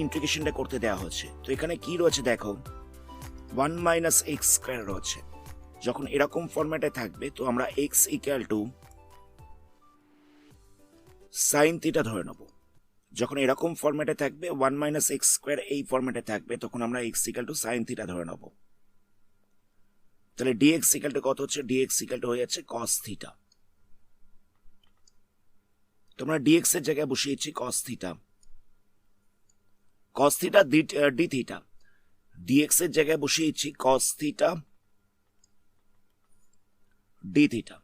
ইন্টিগ্রেশনটা করতে দেওয়া হচ্ছে। তো এখানে কি রয়েছে দেখো, 1 মাইনাস এক্স স্কোয়ার রয়েছে। যখন এরকম ফরম্যাটে থাকবে তো আমরা x equal two sine theta ধরে নেব। যখন এরকম ফরম্যাটে থাকবে 1 মাইনাস এক্স স্কোয়ার এই ফরম্যাটে থাকবে তখন আমরা x equal two sine theta ধরে নেব। তাহলে ডিএক্স ইকুয়াল টু কত হচ্ছে, ডিএক্স ইকুয়াল টু হয়ে যাচ্ছে কস থিটা। তোমরা ডিএক্স এর জায়গায় বসিয়েছি cos theta, cos theta D theta, d x এর জায়গায় বসিয়েছি কস থিটা ডি থিটা।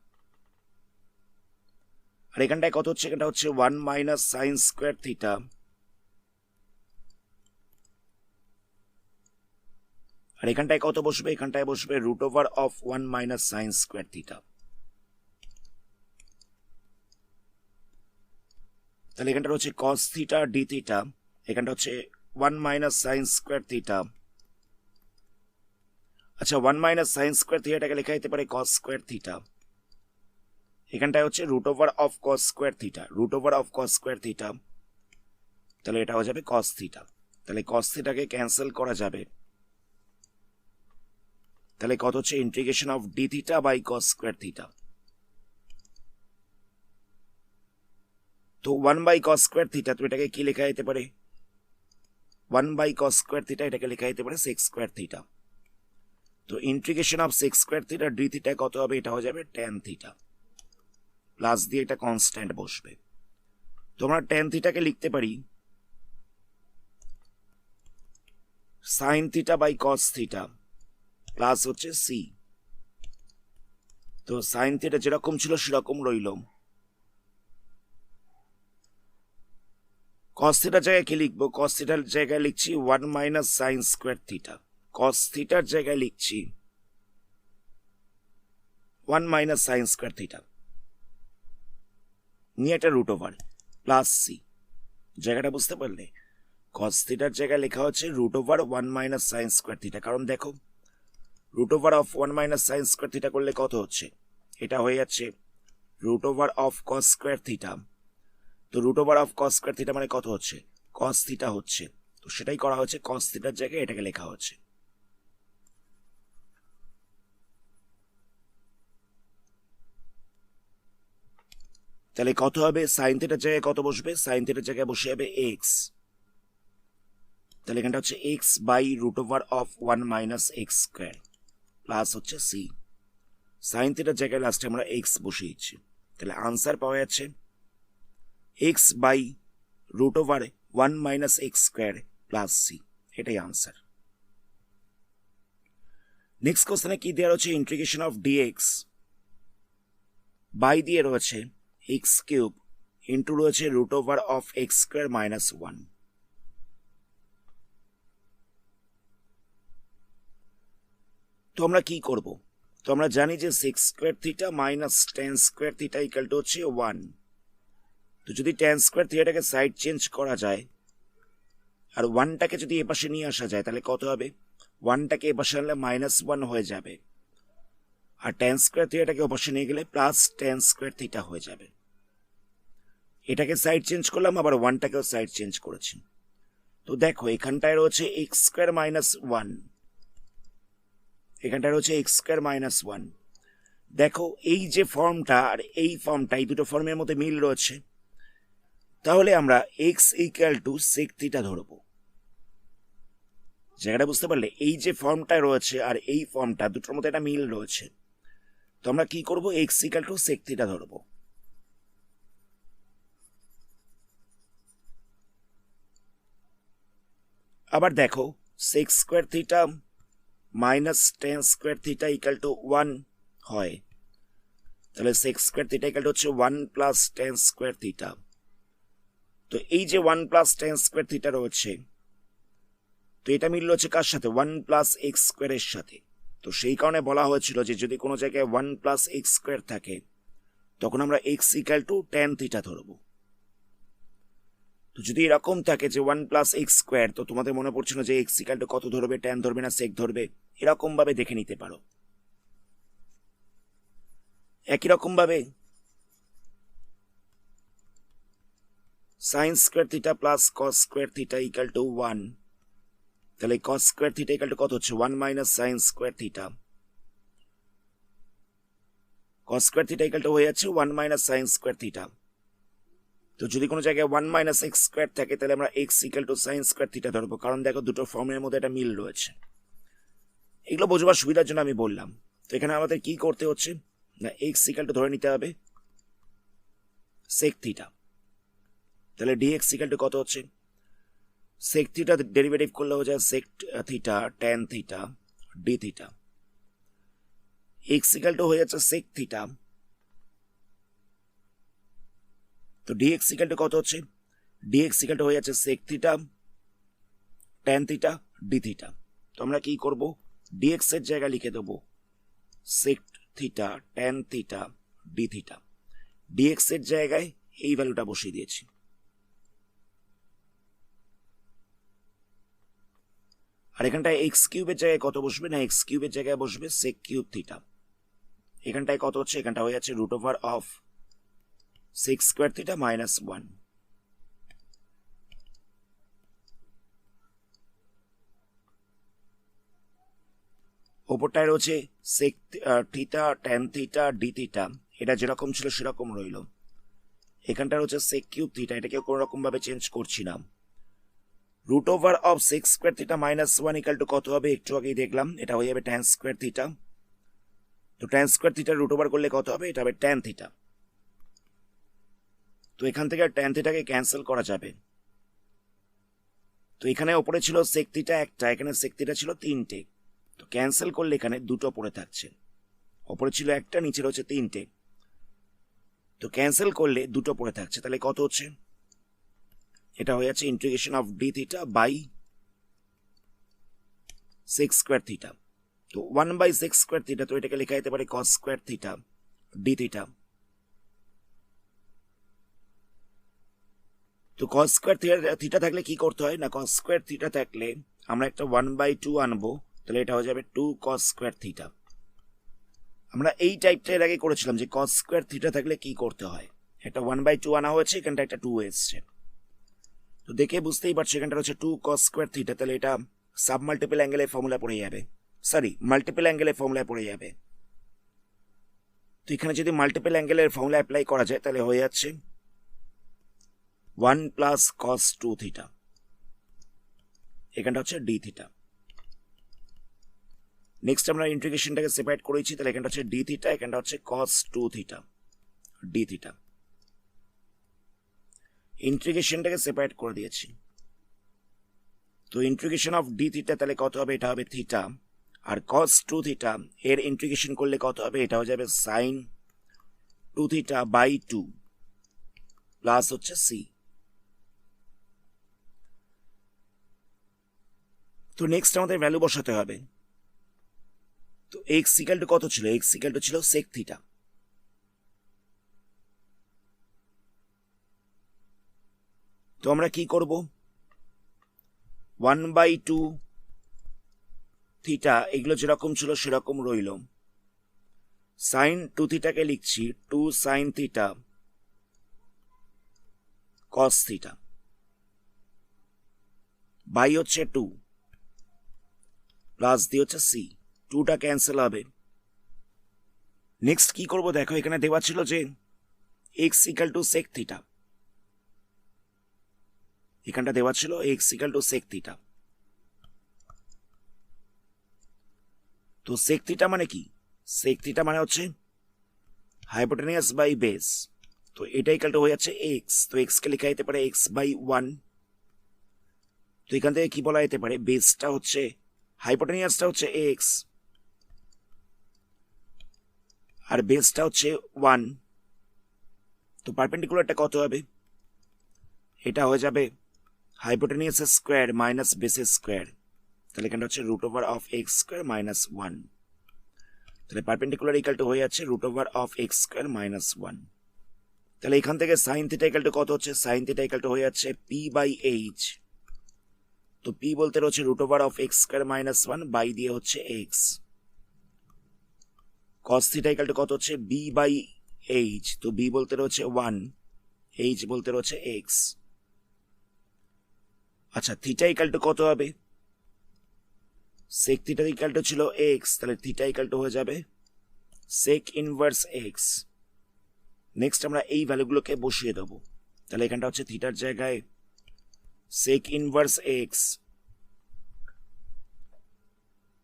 আর এখানটায় কত হচ্ছে, এখানটা হচ্ছে 1 মাইনাস সাইন স্কোয়ার থিটা, আর এখানটায় কত বসবে, এখানটায় বসবে root over of 1 minus sine square theta. তাহলে এখানটা হচ্ছে কস থিটা ডি থিটা, এখানটা হচ্ছে 1 মাইনাস সাইন স্কোয়ার থিটা। আচ্ছা 1 মাইনাস সাইন স্কোয়ার থিটাটাকে লেখা যেতে পারে কস স্কোয়ার থিটা। এখানটায় হচ্ছে root over of cos square theta, root over of cos square theta. তাহলে এটা হয়ে যাবে কস থিটা। তাহলে কস থিটাকে ক্যান্সেল করা যাবে। তাহলে কত হচ্ছে integration of D theta by cos square theta. তো 1 বাই কস স্কোয়ার থিটা, তো এটাকে কি লেখা যেতে পারে, 1 বাই কস স্কোয়ার থিটা এটাকে লেখা যেতে পারে সেক্স স্কোয়ার থিটা। তো integration of sex square theta D theta কত হবে, এটা হয়ে যাবে ট্যান থিটা, প্লাস দিয়ে একটা কনস্ট্যান্ট বসবে। তোমরা ট্যান থিটাকে লিখতে পারি sine theta by cos theta plus হচ্ছে সি। তো সাইন থিটা যেরকম ছিল সেরকম রইল। কস থিটার জায়গায় কি লিখবো, কস থিটার জায়গায় লিখছি 1 মাইনাস সাইন স্কোয়ার থিটা, কস থিটার জায়গায় লিখছি 1 মাইনাস সাইন স্কোয়ার থিটা নিয়ে একটা রুট ওভার প্লাস সি। জায়গাটা বুঝতে পারলে, কস থিটার জায়গায় লেখা হচ্ছে root over 1 minus sine square theta. কারণ দেখো root over of 1 minus sine square theta করলে কত হচ্ছে, এটা হয়ে যাচ্ছে root over of cos square theta. তো root over of cos square theta মানে কত হচ্ছে, কস থিটা হচ্ছে। তো সেটাই করা হচ্ছে, কস থিটার জায়গায় এটাকে লেখা হচ্ছে। তাহলে কত হবে, সাইন থিটার জায়গায় কত বসবে, সাইন থিটার জায়গায় বসে যাবে এক্স। তাহলে এখানটা হচ্ছে x by root over of 1 minus x square plus হচ্ছে সি। সাইন থিটার জায়গায় লাস্টে আমরা এক্স বসিয়েছি। তাহলে আনসার পাওয়া যাচ্ছে x by root over 1 minus x square plus C, এটাই আনসার। নেক্সট কোশ্চেনে কি দেওয়া রয়েছে, ইন্টিগ্রেশন অফ ডিএক্স বাই দিয়ে রয়েছে এক্স কিউব ইন্টু রয়েছে root over of x square minus 1। তো আমরা কি করব, তো আমরা জানি যে sec square theta minus tan square theta equal to হচ্ছে 1। তো যদি টেন স্কোয়ার থিটাটাকে সাইড চেঞ্জ করা যায় আর 1টাকে যদি এপাশে নিয়ে আসা যায় তাহলে কত হবে, 1টাকে এপাশে আনলে মাইনাস 1 হয়ে যাবে, আর টেন স্কোয়ার থিটাটাকে ওপাশে নিয়ে গেলে প্লাস টেন স্কোয়ার থিটা হয়ে যাবে। এটাকে সাইড চেঞ্জ করলাম, আবার 1টাকেও সাইড চেঞ্জ করেছি। তো দেখো এখানটায় রয়েছে এক্স স্কোয়ার মাইনাস 1, এখানটা রয়েছে এক্স স্কোয়ার মাইনাস 1। দেখো এই যে ফর্মটা আর এই ফর্মটা, এই দুটো ফর্মের মধ্যে মিল রয়েছে। তাহলে আমরা x equal to sec theta ধরবো। জায়গাটা বুঝতে পারলে, এই যে ফর্মটা রয়েছে আর এই ফর্মটা দুটোর মধ্যে একটা মিল রয়েছে। তো আমরা কি করবো, x equal to sec theta ধরবো। আবার দেখো sec square theta minus tan square theta equal to 1 হয়। তাহলে sec square theta equal to হচ্ছে 1 প্লাস টেন স্কোয়ার থিটা। তো এই যে 1 প্লাস টেন স্কোয়ার থিটা রয়েছে, তো এটা মিলল হচ্ছে কার সাথে, 1 প্লাস এক্স স্কোয়ারের সাথে। তো সেই কারণে বলা হয়েছিল যে যদি কোনো জায়গায় 1 প্লাস এক্স স্কোয়ার থাকে তখন আমরা x equal two tan theta ধরবো। তো যদি এরকম থাকে যে 1 প্লাস এক্স স্কোয়ার, তো তোমাদের মনে পড়ছিল যে এক্স ইকাল টু কত ধরবে, টেন ধরবে না সেক ধরবে, এরকম ভাবে দেখে নিতে পারো। একই রকম ভাবে sign square theta plus cos square theta equal to 1, তাহলে কস স্কোয়ার থিটা ইকাল টু কত হচ্ছে 1 minus sine square theta, cos square theta equal to হয়ে যাচ্ছে 1 মাইনাস সাইন স্কোয়ার থিটা। তো যদি কোনো জায়গায় 1 মাইনাস এক্স স্কোয়ার থাকে তাহলে আমরা x equal two sign square theta ধরবো, কারণ দেখো দুটো ফর্মের মধ্যে একটা মিল রয়েছে। এগুলো বোঝবার সুবিধার জন্য আমি বললাম। তো এখানে আমাদের কি করতে হচ্ছে না, এক্স ইকাল টু ধরে নিতে হবে সেক থিটা, তাহলে ডিএক্স ইকাল টু কত হচ্ছে সেক থিটা ডেরিভেটিভ করলে হয়ে যায় sec theta tan theta D theta, x equal to হয়ে যাচ্ছে সেক থিটা, তো ডিএক্স ইকাল টু কত হচ্ছে ডিএক্স ইকাল টু হয়ে যাচ্ছে sec theta tan theta D theta. তো আমরা কি করব, ডিএক্স এর জায়গায় লিখে দেবো sec theta tan theta D theta, d x এর জায়গায় এই ভ্যালুটা বসিয়ে দিয়েছি। আর এখানটায় এক্স কিউবের জায়গায় কত বসবে না, এক্স কিউবের জায়গায় বসবে সেক কিউব থিটা, এখানটায় কত হচ্ছে এখানটা হয়ে যাচ্ছে root over of sec square theta minus 1। ওপরটায় রয়েছে sec theta tan theta D theta, এটা যেরকম ছিল সেরকম রইল। এখানটা রয়েছে সেক কিউব থিটা, এটাকে কোনো রকম ভাবে চেঞ্জ করছি না। Root over of sec square theta minus 1 equal to কত হবে, একটু আগেই দেখলাম, এটা হয়ে যাবে ট্যান স্কোয়ার থিটা। তো tan square theta root over করলে কত হবে, এটা হবে ট্যান থিটা। তো এখান থেকে ট্যান থিটাকে ক্যান্সেল করা যাবে। তো এখানে ওপরে ছিল সেক থিটা একটা, এখানে সেক থিটা ছিল 3টে, তো ক্যান্সেল করলে এখানে দুটো পড়ে থাকছে, ওপরে ছিল একটা নিচে রয়েছে 3টে, তো ক্যান্সেল করলে দুটো পড়ে থাকছে, তাহলে কত হচ্ছে এটা হয়ে যাচ্ছে integration of D theta by sec square theta. তো 1 বাই সিক্স স্কোয়ার থিটা, তো এটাকে লেখা যেতে পারে কস স্কোয়ার থিটা ডি থিটা। তো কস স্কোয়ার থিটা থাকলে কি করতে হয় না, কস স্কোয়ার থিটা থাকলে আমরা একটা 1/2 আনবো, তাহলে এটা হয়ে যাবে 2 কস স্কোয়ার থিটা। আমরা এই টাইপটা এর আগে করেছিলাম যে কস স্কোয়ার থিটা থাকলে কি করতে হয়, এটা 1/2 আনা হয়েছে, এখানটা একটা 2 এসছে, তো দেখে বুঝতেই পারছো এখানটা হচ্ছে 2 কস স্কোয়ার থিটা, তাহলে এটা সাব মাল্টিপল অ্যাঙ্গেলের ফর্মুলা পড়ে যাবে, সরি মাল্টিপল অ্যাঙ্গেলের ফর্মুলা পড়ে যাবে। তো এখানে যদি মাল্টিপল অ্যাঙ্গেলের ফর্মুলা অ্যাপ্লাই করা যায় তাহলে হয়ে যাচ্ছে 1 প্লাস কস 2 থিটা, এখানটা হচ্ছে ডি থিটা। নেক্সট আমরা ইন্টিগ্রেশনটাকে সেপারেট করেছি, তাহলে এখানটা হচ্ছে ডি থিটা, এখানটা হচ্ছে কস 2 থিটা ডি থিটা। ইন্টিগ্রেশনটাকে সেপারেট করে দিয়েছি, তো ইন্টিগ্রেশন অফ ডি থিটা তাহলে কত হবে, এটা হবে থিটা, আর কস 2 থিটা এর ইন্টিগ্রেশন করলে কত হবে, এটা হয়ে যাবে সাইন 2 থিটা বাই 2 প্লাস হচ্ছে সি। তো নেক্সট আমাদের ভ্যালু বসাতে হবে। তো এক্স ইকাল টু কত ছিল, এক্স ইকাল টু ছিল সেক থিটা, তো আমরা কি করব 1/2 থিটা এগুলো যেরকম ছিল সেরকম রইল, সাইন 2 থিটাকে লিখছি 2 sine theta cos theta by হচ্ছে 2 প্লাস দিয়ে হচ্ছে সি, 2টা ক্যান্সেল হবে। নেক্সট কি করব দেখো, এখানে দেওয়া ছিল যে x equal to sec theta, এখানটা দেওয়া ছিল x equal to sec theta. তো সেক থিটা মানে কি, সেক থিটা মানে হচ্ছে হাইপোটেনিয়াস বাই বেস, তো এটা ইকাল টু হয়ে যাচ্ছে এক্স, তো এক্স কে লেখা যেতে পারে এক্স বাই 1। তো এখান থেকে কি বলা যেতে পারে, বেসটা হচ্ছে হাইপোটেনিয়াসটা হচ্ছে এক্স আর বেসটা হচ্ছে 1, তো পারপেন্ডিকুলারটা কত হবে, এটা হয়ে যাবে হাইপোটেনিয়াস স্কোয়ার মাইনাস বেসের স্কোয়ার, তাহলে এখানটা হচ্ছে root over of x square minus 1, তাহলে পারপেন্ডিকুলার ইকাল টু হয়ে যাচ্ছে root over of x square minus 1। তাহলে এখান থেকে সাইন থিটা ইকাল টু কত হচ্ছে, সাইন থিটা ইকাল টু হয়ে যাচ্ছে পি বাই এইচ, তো পি বলতে রয়েছে root over of x square minus 1 by দিয়ে হচ্ছে X. Cos theta equal to কত হচ্ছে বি বাই এইচ, তো বি বলতে রয়েছে 1, এইচ বলতে রয়েছে এক্স। আচ্ছা থিটা ইকাল টু কত হবে? সেক থিটা ইকাল টু ছিল এক্স, তাহলে থিটা ইকাল টু হয়ে যাবে সেক ইনভার্স এক্স। নেক্সট আমরা এই ভ্যালুগুলোকে বসিয়ে দেবো। তাহলে এখানটা হচ্ছে থিটার জায়গায় সেক ইনভার্স এক্স,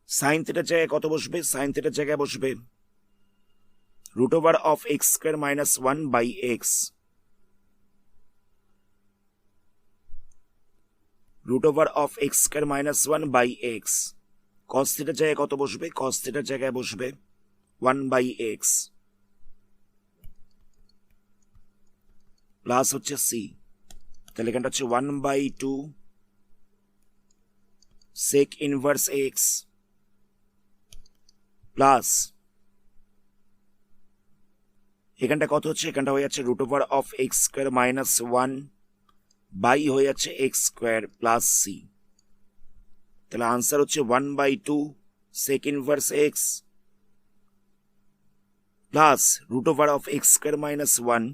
সাইন থিটার জায়গায় কত বসবে? সাইন থিটার জায়গায় বসবে root over of x square minus 1 by x, root over of x square minus 1 by x. Cos থিটার জায়গায় কত বসবে? কস থিটার জায়গায় বসবে 1 বাই এক্স প্লাস হচ্ছে সি, তাহলে এখানটা হচ্ছে 1/2 সেক ইনভার্স এক্স প্লাস এখানটা কত হচ্ছে? এখানটা হয়ে যাচ্ছে root over of x square minus 1 by হয়ে যাচ্ছে এক্স স্কোয়ার প্লাস সি। তাহলে আনসার হচ্ছে 1/2 sec inverse X plus root over of x square minus 1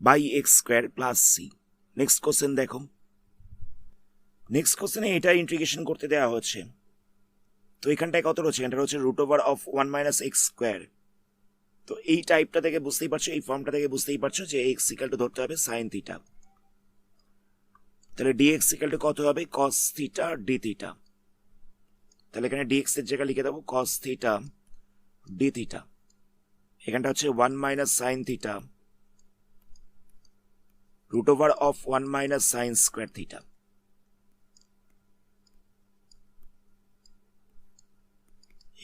by X square plus C. Next question দেখো। নেক্সট কোশ্চেনে এটা ইন্টিগ্রেশন করতে দেওয়া হচ্ছে। তো এখানটায় কত রয়েছে? এখানটা রয়েছে root over of 1 minus x square. তো এই টাইপটা থেকে বুঝতেই পারছো, এই ফর্মটা থেকে বুঝতেই পারছো যে এক্স ইকাল টু ধরতে হবে সাইন থিটা। তাহলে ডিএক্স ইকাল টু কত হবে? কস থিটা ডি থিটা। তাহলে এখানে ডিএক্স এর জায়গায় লিখে দেবো কস থিটা ডি থিটা। এখানটা হচ্ছে 1 minus sine theta root over of 1 minus sine square theta.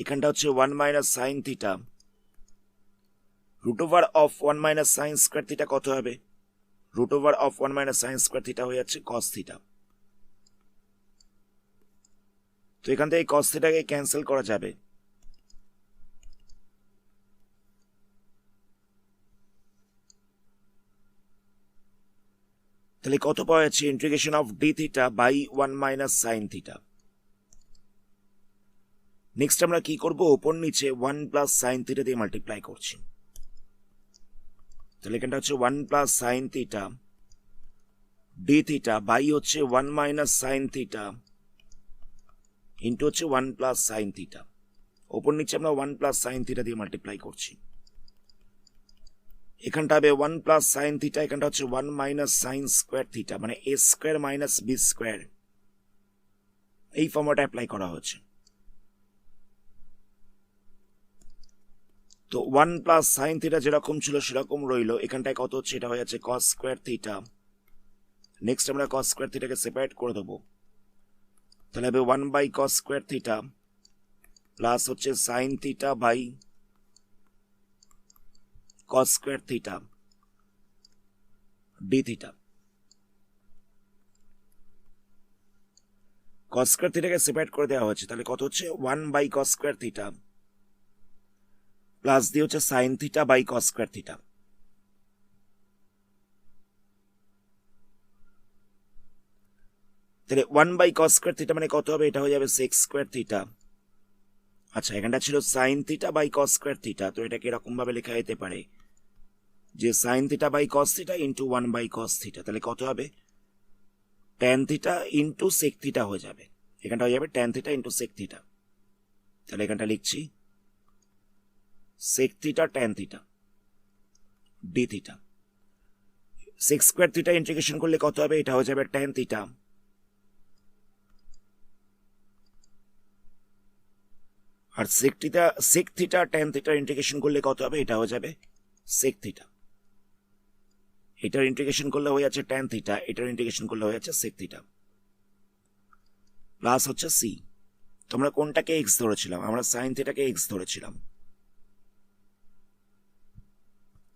এখানটা হচ্ছে 1 minus sine theta root over of 1 minus sine square theta কত হবে? Root over of 1 minus sine square theta হয়ে যাচ্ছে কস থিটা। তো এখান থেকে কস থিটাকে ক্যান্সেল করা যাবে। তাহলে কত পাওয়া যাচ্ছে? Integration of D theta by 1 minus sine theta. Next আমরা কি করব? ওপর নিচে 1 প্লাস সাইন থিটা দিয়ে মাল্টিপ্লাই করছি। তাহলে এখানটা হচ্ছে 1 plus sine theta D theta by হচ্ছে 1 মাইনাস সাইন থিটা ইন্টু হচ্ছে 1 প্লাস সাইন থিটা। ওপর নিচে আমরা 1 প্লাস সাইন থিটা দিয়ে মাল্টিপ্লাই করছি। এখানটা হবে 1 প্লাস সাইন থিটা, এখানটা হচ্ছে 1 মাইনাস সাইন স্কোয়ার থিটা, মানে এ স্কোয়ার মাইনাস বি স্কোয়ার। এই ফর্মুলাটা অ্যাপ্লাই করা হচ্ছে। তো 1 প্লাস সাইন থিটা যেরকম ছিল সেরকম রইল। এখানটায় কত হচ্ছে? এটা হয়ে যাচ্ছে কস স্কোয়ার থিটা। নেক্সট আমরা কস স্কোয়ার থিটাকে সেপারেট করে দেবো। তাহলে হবে 1 by cos square theta plus হচ্ছে sine theta by cos square theta D theta. Cos square থিটাকে সেপারেট করে দেওয়া হচ্ছে। তাহলে কত হচ্ছে? 1 by cos square theta plus দিয়ে হচ্ছে sine theta by cos square theta. তাহলে 1 বাই কস স্কোয়ার থিটা মানে কত হবে? এটা হয়ে যাবে সেক স্কোয়ার থিটা। আচ্ছা এখানটা ছিল sine theta by cos square theta, তো এটাকে এরকম ভাবে লেখা যেতে পারে যে sine theta by cos theta into 1 by cos theta. তাহলে কত হবে? Tan theta into sec theta হয়ে যাবে। এখানটা হয়ে যাবে tan theta into sec theta. তাহলে এখানটা লিখছি sec theta tan theta D theta. Sec square theta integration করলে কত হবে? এটা হয়ে যাবে ট্যান থিটা আর sec theta tan theta integration করলে কত হবে? এটা হয়ে যাবে সেক থিটা। এটার ইন্টিগ্রেশন করলে হয়ে যাচ্ছে ট্যান থিটা, এটার ইন্টিগ্রেশন করলে হয়ে যাচ্ছে সেক থিটা প্লাস হচ্ছে সি। তোমরা কোনটাকে এক্স ধরেছিলাম? আমরা সাইন থিটাকে এক্স ধরেছিলাম।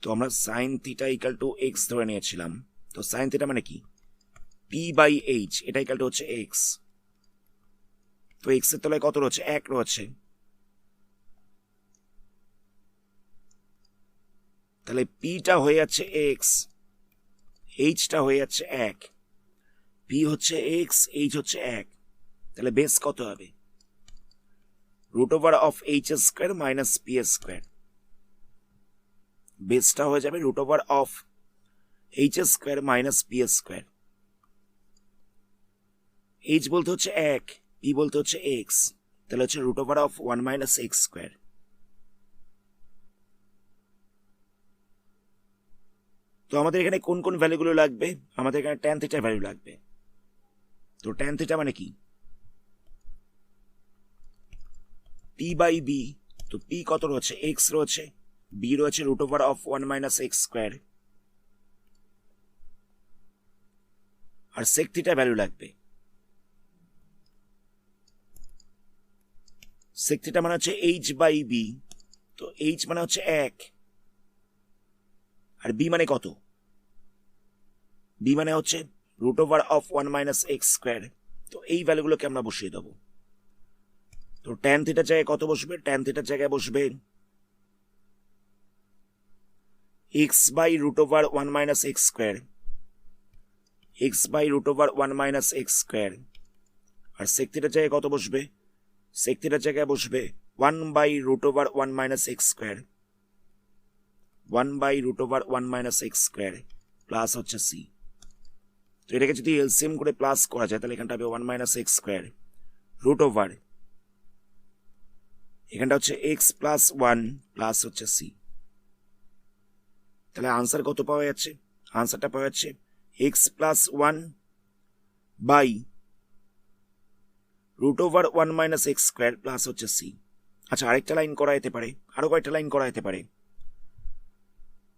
তো আমরা sine theta equal two x ধরে নিয়েছিলাম। তো সাইন থিটা মানে কি? পি বাই এইচ, এটা ইকাল টু হচ্ছে এক্স। তো এক্স এর তলায় কত রয়েছে? 1 রয়েছে। তাহলে পিটা হয়ে যাচ্ছে এক্স, এইচটা হয়ে যাচ্ছে 1। পি হচ্ছে এক্স, এইচ হচ্ছে 1। তাহলে বেস কত হবে? Root over of H square minus P square. বেসটা হয়ে যাবে root over of H square minus P square. H বলতে হচ্ছে 1, পি বলতে হচ্ছে এক্স, তাহলে হচ্ছে root over of 1 minus x square. তো আমাদের এখানে কোন কোন ভ্যালুগুলো লাগবে? আমাদের এখানে ট্যান থিটার ভ্যালু লাগবে। তো ট্যান থিটা মানে কি? P by B. তো পি কত রয়েছে? এক্স রয়েছে, বি রয়েছে root over of 1 minus x square, আর সেক থিটার ভ্যালু লাগবে। সেক থিটা মানে হচ্ছে এইচ বাই বি। তো এইচ মানে হচ্ছে 1, আর বি মানে কত? বি মানে হচ্ছে root over of 1 minus x square. তো এই ভ্যালুগুলোকে আমরা বসিয়ে দেবো। তো ট্যান থিটার জায়গায় কত বসবে? ট্যান থিটার জায়গায় বসবে x by root over 1 minus x square, x by root over 1 minus x square. আর সেক থিটার জায়গায় কত বসবে? সেক থিটার জায়গায় বসবে 1 by root over 1 minus x square, 1 by root over 1 minus x square plus হচ্ছে সি। তো এটাকে যদি এলসিএম করে প্লাস করা যায় তাহলে এখানটা হবে 1 minus x square root over, এখানটা হচ্ছে এক্স প্লাস 1 প্লাস হচ্ছে সি। তাহলে আনসার কত পাওয়া যাচ্ছে? আনসারটা পাওয়া যাচ্ছে X plus 1 by root over 1 minus x square plus হচ্ছে সি। আচ্ছা, আরেকটা লাইন করা যেতে পারে, আরো কয়েকটা লাইন করা যেতে পারে।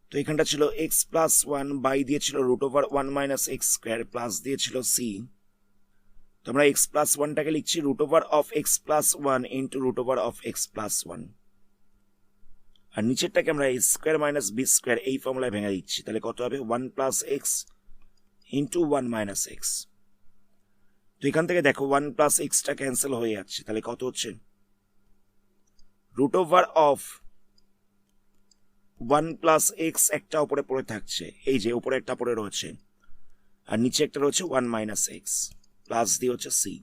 তো এখানটা ছিল এক্স প্লাস 1 বাই দিয়েছিল root over 1 minus x square plus দিয়েছিল সি। তো আমরা এক্স প্লাস 1টাকে লিখছি root over of X plus 1 into root over of X plus 1, আর নিচেরটাকে আমরা A square minus B square এই ফর্মুলায় ভেঙে দিচ্ছি। তাহলে কত হবে? 1 plus X into 1 minus X. তো এখান থেকে দেখো 1 প্লাস এক্সটা ক্যান্সেল হয়ে যাচ্ছে, তাহলে কত হচ্ছে? Root over of 1 plus X একটা উপরে পড়ে থাকছে, এই যে উপরে একটা পড়ে রয়েছে, আর নিচে একটা রয়েছে 1 মাইনাস এক্স প্লাস দিয়ে হচ্ছে সি।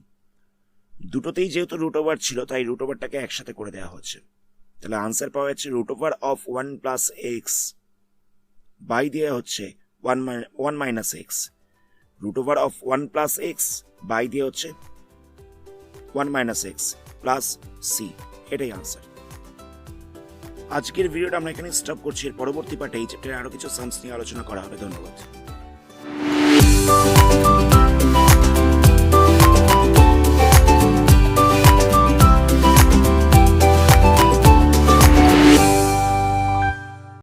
দুটোতেই যেহেতু রুট ওভার ছিল তাই রুট ওভারটাকে একসাথে করে দেওয়া হচ্ছে। তাহলে আনসার পাওয়া যাচ্ছে root over of 1 plus X by দিয়ে হচ্ছে 1 minus X, root over of 1 plus X by দিয়ে হচ্ছে 1 মাইনাস এক্স প্লাস সি। এটাই আনসার। আজকের ভিডিওটা আমরা এখানে স্টপ করছি। এর পরবর্তী পার্টে এই চ্যাপ্টারে আরো কিছু সামস নিয়ে আলোচনা করা হবে। ধন্যবাদ।